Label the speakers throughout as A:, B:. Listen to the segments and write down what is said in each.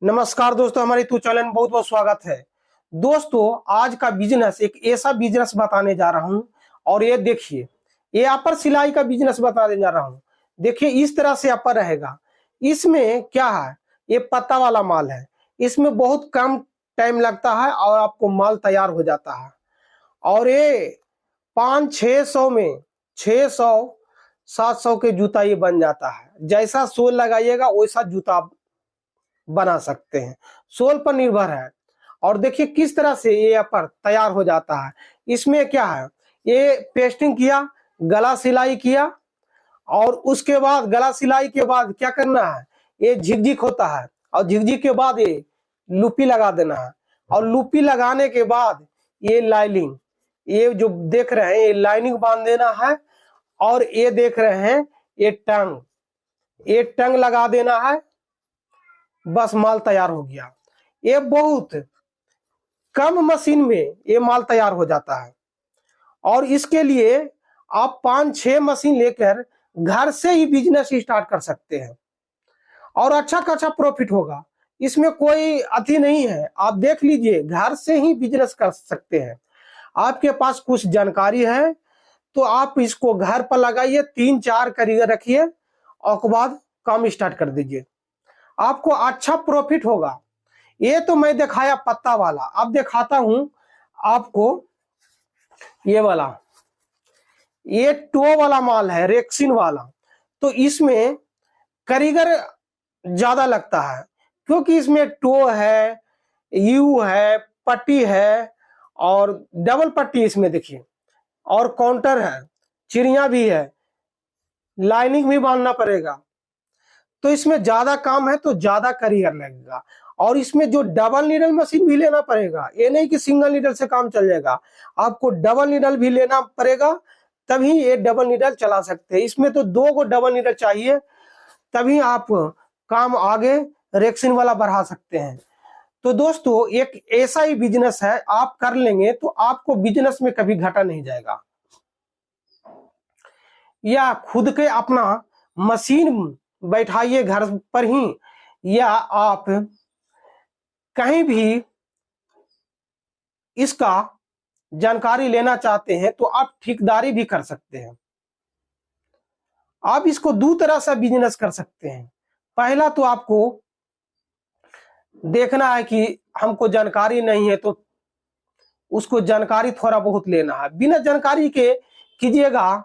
A: नमस्कार दोस्तों, हमारे यूट्यूब चैनल में बहुत बहुत स्वागत है। दोस्तों, आज का बिजनेस एक ऐसा बिजनेस बताने जा रहा हूं और ये देखिए, ये अपर सिलाई का बिजनेस बताने जा रहा हूं। देखिए इस तरह से अपर रहेगा। इसमें क्या है, ये पत्ता वाला माल है। इसमें बहुत कम टाइम लगता है और आपको माल तैयार हो जाता है। और ये 500-600 में 600-700 के जूता ये बन जाता है। जैसा सोल लगाइएगा वैसा जूता बना सकते हैं, सोल पर निर्भर है। और देखिए किस तरह से ये अपर तैयार हो जाता है। इसमें क्या है, ये पेस्टिंग किया, गला सिलाई किया और उसके बाद गला सिलाई के बाद क्या करना है, ये झिकझिक होता है और झिकझिक के बाद ये लूपी लगा देना है। और लूपी लगाने के बाद ये लाइनिंग, ये जो देख रहे हैं ये लाइनिंग बांध देना है। और ये देख रहे हैं ये टंग लगा देना है, बस माल तैयार हो गया। ये बहुत कम मशीन में ये माल तैयार हो जाता है। और इसके लिए आप 5-6 मशीन लेकर घर से ही बिजनेस स्टार्ट कर सकते हैं और अच्छा खासा प्रॉफिट होगा। इसमें कोई अति नहीं है, आप देख लीजिए, घर से ही बिजनेस कर सकते हैं। आपके पास कुछ जानकारी है तो आप इसको घर पर लगाइए, 3-4 कारीगर रखिए और उसके बाद काम स्टार्ट कर दीजिए, आपको अच्छा प्रॉफिट होगा। ये तो मैं दिखाया पत्ता वाला, अब दिखाता हूं आपको ये वाला। ये टो वाला माल है, रेक्सिन वाला। तो इसमें कारीगर ज्यादा लगता है क्योंकि इसमें टो है, यू है, पट्टी है और डबल पट्टी इसमें देखिए, और काउंटर है, चिड़िया भी है, लाइनिंग भी बांधना पड़ेगा। तो इसमें ज्यादा काम है तो ज्यादा कारीगर लगेगा। और इसमें जो डबल नीडल मशीन भी लेना पड़ेगा, ये नहीं कि सिंगल नीडल से काम चल जाएगा, आपको डबल नीडल भी लेना पड़ेगा, तभी ये डबल नीडल चला सकते हैं। इसमें तो 2 गो डबल नीडल चाहिए, तभी आप काम आगे रेक्सिन वाला बढ़ा सकते हैं। तो दोस्तों, एक ऐसा ही बिजनेस है, आप कर लेंगे तो आपको बिजनेस में कभी घाटा नहीं जाएगा। या खुद के अपना मशीन बैठाइए घर पर ही, या आप कहीं भी इसका जानकारी लेना चाहते हैं तो आप ठेकेदारी भी कर सकते हैं। आप इसको 2 तरह से बिजनेस कर सकते हैं। पहला तो आपको देखना है कि हमको जानकारी नहीं है तो उसको जानकारी थोड़ा बहुत लेना है। बिना जानकारी के कीजिएगा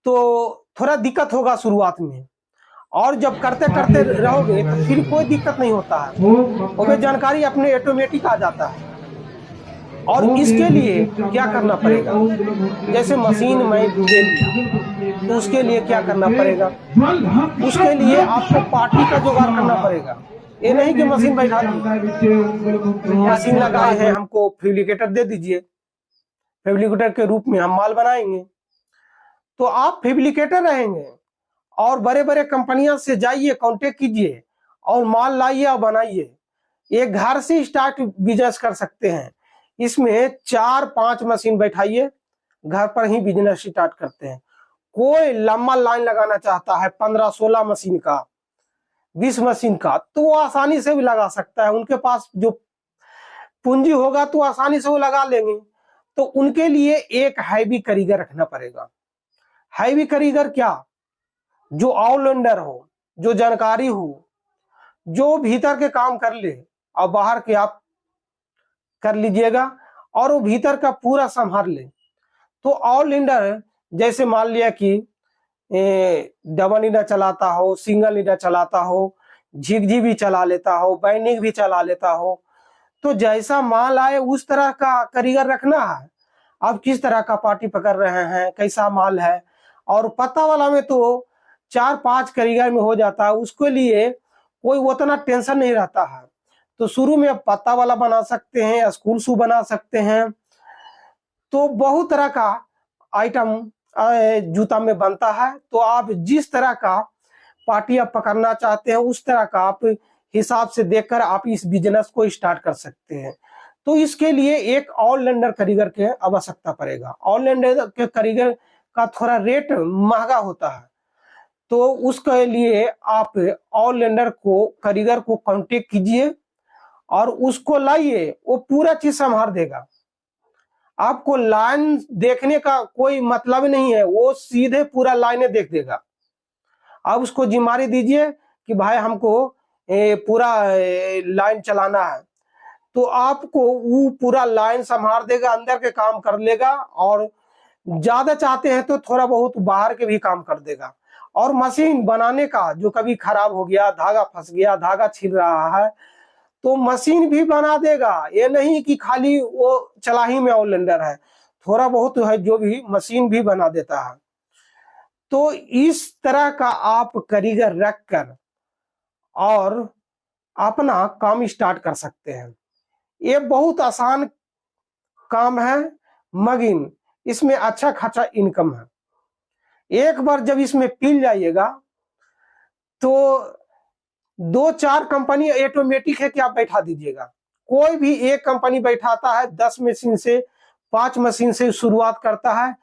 A: तो थोड़ा दिक्कत होगा शुरुआत में, और जब करते करते रहोगे तो फिर कोई दिक्कत नहीं होता है, और जानकारी अपने ऑटोमेटिक आ जाता है। और इसके लिए क्या करना पड़ेगा, जैसे मशीन में दे दिया तो उसके लिए क्या करना पड़ेगा, उसके लिए आपको पार्टी का जुगाड़ करना पड़ेगा। ये नहीं कि मशीन बैठा दी, मशीन लगाए हैं, हमको फैब्रिकेटर दे दीजिए, फैब्रिकेटर के रूप में हम माल बनाएंगे। तो आप फैब्रिकेटर रहेंगे और बड़े बड़े कंपनियां से जाइए, कांटेक्ट कीजिए और माल लाइए और बनाइए। ये घर से स्टार्ट बिजनेस कर सकते हैं। इसमें 4-5 मशीन बैठाइए, घर पर ही बिजनेस स्टार्ट करते हैं। कोई लंबा लाइन लगाना चाहता है 15-16 मशीन का, 20 मशीन का, तो वो आसानी से भी लगा सकता है। उनके पास जो पूंजी होगा तो आसानी से वो लगा लेंगे। तो उनके लिए एक हैवी कारीगर रखना पड़ेगा। हैवी कारीगर क्या, जो ऑलराउंडर हो, जो जानकारी हो, जो भीतर के काम कर ले और बाहर के आप कर लीजिएगा, और वो भीतर का पूरा संभाल ले। तो ऑलराउंडर जैसे मान लिया कि डबल नीडल चलाता हो, सिंगल नीडल चलाता हो, झिकझिक भी चला लेता हो, बाइंडिंग भी चला लेता हो, तो जैसा माल आए उस तरह का कारीगर रखना है। आप किस तरह का पार्टी पकड़ रहे हैं, कैसा माल है। और पत्ता वाला में तो 4-5 कारीगर में हो जाता है, उसके लिए कोई उतना टेंशन नहीं रहता है। तो शुरू में आप पत्ता वाला बना सकते हैं, स्कूल शू बना सकते हैं। तो बहुत तरह का आइटम जूता में बनता है। तो आप जिस तरह का पार्टी आप पकड़ना चाहते हैं उस तरह का आप हिसाब से देखकर आप इस बिजनेस को स्टार्ट कर सकते हैं। तो इसके लिए एक ऑलराउंडर कारीगर की आवश्यकता पड़ेगा। ऑलराउंडर के कारीगर का थोड़ा रेट महंगा होता है, तो उसके लिए आप ऑलराउंडर को कारीगर को कांटेक्ट कीजिए और उसको लाइए, वो पूरा चीज संभाल देगा। आपको लाइन देखने का कोई मतलब नहीं है, वो सीधे पूरा लाइनें देख देगा। अब उसको जिम्मेदारी दीजिए कि भाई हमको पूरा लाइन चलाना है, तो आपको वो पूरा लाइन संभाल देगा, अंदर के काम कर लेगा, और ज्यादा चाहते हैं तो थोड़ा बहुत बाहर के भी काम कर देगा। और मशीन बनाने का जो कभी खराब हो गया, धागा फंस गया, धागा छिल रहा है, तो मशीन भी बना देगा। ये नहीं कि खाली वो चला ही में ऑलराउंडर है, थोड़ा बहुत है जो भी मशीन भी बना देता है। तो इस तरह का आप कारीगर रख कर और अपना काम स्टार्ट कर सकते हैं। ये बहुत आसान काम है, मगर इसमें अच्छा खासा इनकम है। एक बार जब इसमें पिल जाइएगा तो 2-4 कंपनी ऑटोमेटिक है कि आप बैठा दीजिएगा। कोई भी एक कंपनी बैठाता है 10 मशीन से, 5 मशीन से शुरुआत करता है,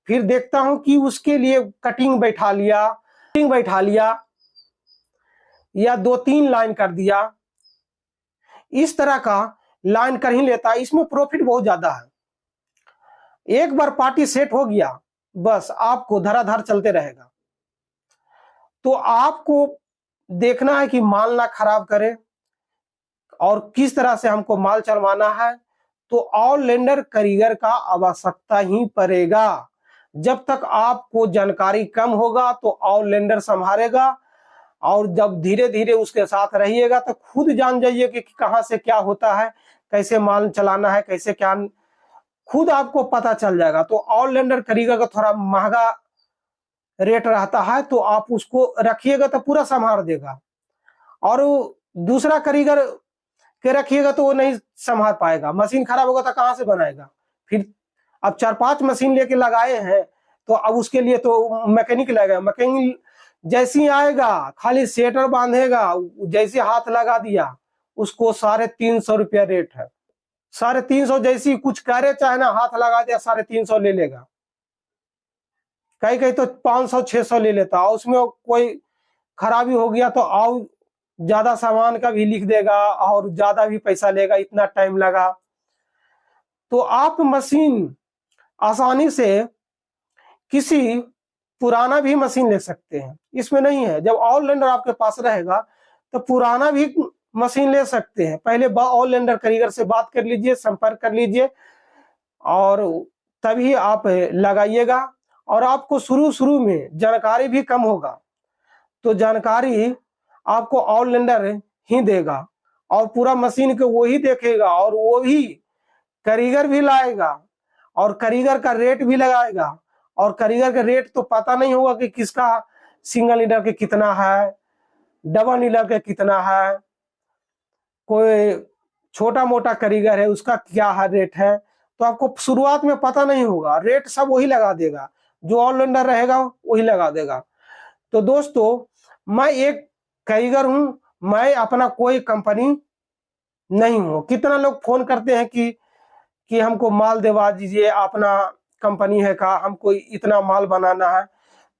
A: फिर देखता हूं कि उसके लिए कटिंग बैठा लिया या 2-3 लाइन कर दिया, इस तरह का लाइन कर ही लेता है। इसमें प्रॉफिट बहुत ज्यादा है। एक बार पार्टी सेट हो गया, बस आपको धराधर चलते रहेगा। तो आपको देखना है कि माल ना खराब करे और किस तरह से हमको माल चलवाना है। तो ऑलराउंडर कारीगर का आवश्यकता ही पड़ेगा। जब तक आपको जानकारी कम होगा तो ऑलराउंडर संभालेगा, और जब धीरे धीरे उसके साथ रहिएगा तो खुद जान जाइए कि कहां से क्या होता है, कैसे माल चलाना है, कैसे क्या, खुद आपको पता चल जाएगा। तो ऑलराउंडर कारीगर का थोड़ा महंगा रेट रहता है, तो आप उसको रखिएगा तो पूरा संभाल देगा, और दूसरा कारीगर के रखिएगा तो वो नहीं संभाल पाएगा। मशीन खराब होगा तो कहां से बनाएगा फिर। अब 4-5 मशीन लेके लगाए हैं तो अब उसके लिए तो मैकेनिक लगेगा। मैकेनिक जैसे ही आएगा खाली सेटर बांधेगा, जैसे हाथ लगा दिया उसको 350 रुपया रेट है। 350 जैसी कुछ करे चाहे ना, हाथ लगा दिया 350 ले लेगा। कहीं कहीं तो 500-600 ले लेता, और उसमें कोई खराबी हो गया तो और ज्यादा सामान का भी लिख देगा और ज्यादा भी पैसा लेगा, इतना टाइम लगा। तो आप मशीन आसानी से किसी पुराना भी मशीन ले सकते हैं, इसमें नहीं है। जब ऑलराउंडर आपके पास रहेगा तो पुराना भी मशीन ले सकते हैं। पहले ऑलराउंडर कारीगर से बात कर लीजिए, संपर्क कर लीजिए, और तभी आप लगाइएगा। और आपको शुरू में जानकारी भी कम होगा, तो जानकारी आपको ऑलराउंडर ही देगा, और पूरा मशीन को वो ही देखेगा, और वो ही कारीगर भी लाएगा, और कारीगर का रेट भी लगाएगा। और कारीगर का रेट तो पता नहीं होगा कि किसका सिंगल नीडल के कितना है, डबल नीडल के कितना है, कोई छोटा मोटा कारीगर है उसका क्या है रेट है, तो आपको शुरुआत में पता नहीं होगा। रेट सब वही लगा देगा, जो ऑलराउंडर रहेगा वही लगा देगा। तो दोस्तों, मैं एक कारीगर हूं, मैं अपना कोई कंपनी नहीं हूं। कितना लोग फोन करते हैं कि हमको माल दिलवा दीजिए, अपना कंपनी है का, हमको इतना माल बनाना है।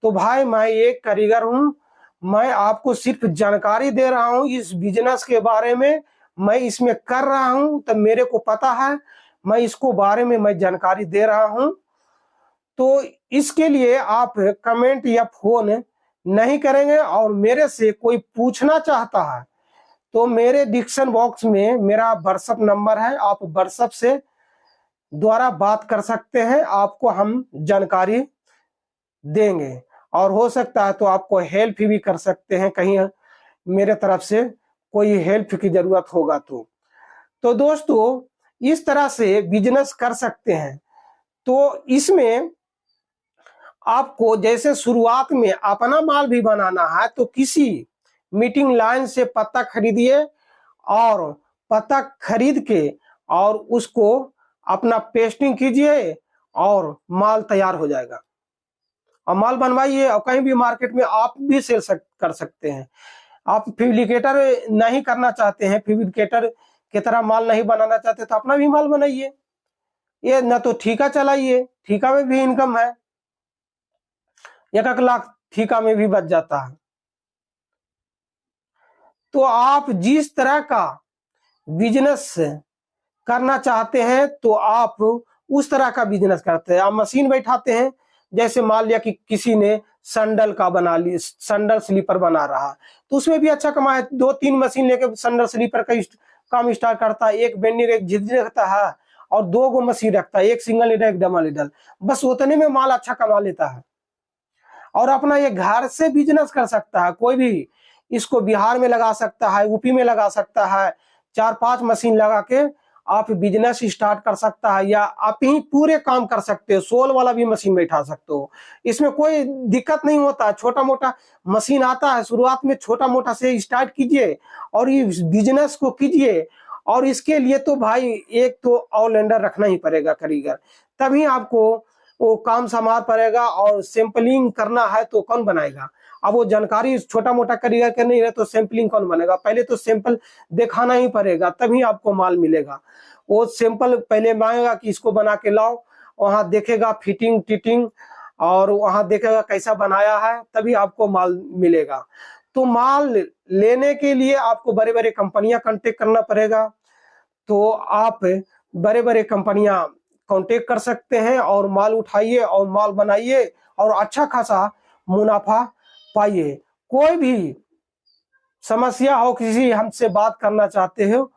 A: तो भाई, मैं एक कारीगर हूं, मैं आपको सिर्फ जानकारी दे रहा हूं इस बिजनेस के बारे में। मैं इसमें कर रहा हूं तो मेरे को पता है, मैं इसको बारे में मैं जानकारी दे रहा हूं। तो इसके लिए आप कमेंट या फोन नहीं करेंगे। और मेरे से कोई पूछना चाहता है तो मेरे डिस्क्रिप्शन बॉक्स में मेरा व्हाट्सएप नंबर है, आप व्हाट्सएप से द्वारा बात कर सकते हैं, आपको हम जानकारी देंगे। और हो सकता है तो आपको हेल्प भी कर सकते हैं, कहीं मेरे तरफ से कोई हेल्प की जरूरत होगा तो दोस्तों, इस तरह से बिजनेस कर सकते हैं। तो इसमें आपको जैसे शुरुआत में अपना माल भी बनाना है तो किसी मीटिंग लाइन से पत्ता खरीदिए, और पत्ता खरीद के और उसको अपना पेस्टिंग कीजिए और माल तैयार हो जाएगा। और माल बनवाइए, और कहीं भी मार्केट में आप भी सेल कर सकते हैं। आप फैब्रिकेटर नहीं करना चाहते हैं, फैब्रिकेटर की तरह माल नहीं बनाना चाहते, तो अपना भी माल बनाइए। ये ना तो ठेका चलाइए, ठेका में भी इनकम है, 1 लाख ठेका में भी बच जाता है। तो आप जिस तरह का बिजनेस करना चाहते हैं तो आप उस तरह का बिजनेस करते हैं। आप मशीन बैठाते हैं, जैसे मान लिया कि किसी ने सैंडल का बना ली, सैंडल स्लीपर बना रहा, तो उसमें भी अच्छा कमा है। 2-3 मशीन लेके सैंडल स्लीपर का काम स्टार्ट करता है, एक बेंडिंग एक झिझरी रखता है और 2 गो मशीन रखता है, एक सिंगल लीडर एक डबल लीडर, बस उतने में माल अच्छा कमा लेता है और अपना ये घर से बिजनेस कर सकता है। कोई भी इसको बिहार में लगा सकता है, यूपी में लगा सकता है, 4-5 मशीन लगा के आप बिजनेस स्टार्ट कर सकता है, या आप ही पूरे काम कर सकते हो। सोल वाला भी मशीन बैठा सकते हो, इसमें कोई दिक्कत नहीं होता। छोटा मोटा मशीन आता है, शुरुआत में छोटा मोटा से स्टार्ट कीजिए और ये बिजनेस को कीजिए। और इसके लिए तो भाई एक तो ऑलराउंडर रखना ही पड़ेगा कारीगर, तभी आपको वो काम संभाल पड़ेगा। और सैंपलिंग करना है तो कौन बनाएगा? अब वो जानकारी छोटा मोटा कारीगर के नहीं रहे तो सैंपलिंग कौन बनेगा? पहले तो सैंपल दिखाना ही पड़ेगा, तभी आपको माल मिलेगा। वो सैंपल पहले मांगेगा कि इसको बना के लाओ, वहां देखेगा फिटिंग टिटिंग और वहां देखेगा कैसा बनाया है, तभी आपको माल मिलेगा। तो माल लेने के लिए आपको बड़े बड़े कंपनियां कांटेक्ट करना पड़ेगा। तो आप बड़े बड़े कंपनियां कांटेक्ट कर सकते हैं और माल उठाइए और माल बनाइए और अच्छा खासा मुनाफा पाइए। कोई भी समस्या हो, किसी हमसे बात करना चाहते हो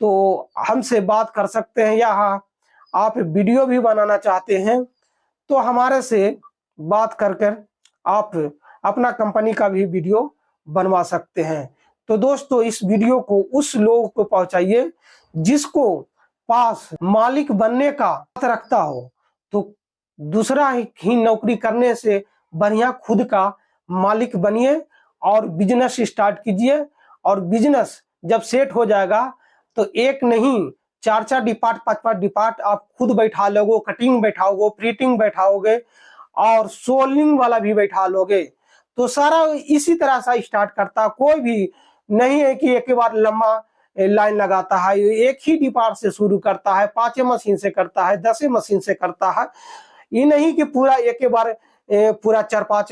A: तो हमसे बात कर सकते हैं, या आप वीडियो भी बनाना चाहते हैं तो हमारे से बात कर कर आप अपना कंपनी का भी वीडियो बनवा सकते हैं। तो दोस्तों, इस वीडियो को उस लोग को पहुंचाइए जिसको पास मालिक बनने का रखता हो, तो दूसरा ही नौकरी करने से बढ़िया खुद का मालिक बनिए और बिजनेस स्टार्ट कीजिए। और बिजनेस जब सेट हो जाएगा तो एक नहीं 4-4 डिपार्ट 5-5 डिपार्ट आप खुद बैठा लोगे, कटिंग बैठाओगे, प्रिंटिंग बैठाओगे और सोलिंग वाला भी बैठा लोगे। तो सारा इसी तरह से स्टार्ट करता। कोई भी नहीं है कि एक बार लंबा लाइन लगाता है, एक ही डिपार्ट से शुरू करता है, 5 मशीन से करता है, 10 मशीन से करता है। ये नहीं कि पूरा एक बार पूरा 4-5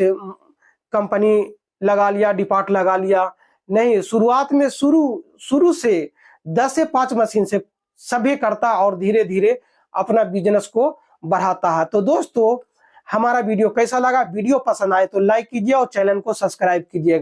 A: कंपनी लगा लिया, डिपार्ट लगा लिया। नहीं, शुरुआत में शुरू से 10 से 5 मशीन से सभी करता और धीरे धीरे अपना बिजनेस को बढ़ाता है। तो दोस्तों, हमारा वीडियो कैसा लगा? वीडियो पसंद आए तो लाइक कीजिए और चैनल को सब्सक्राइब कीजिएगा।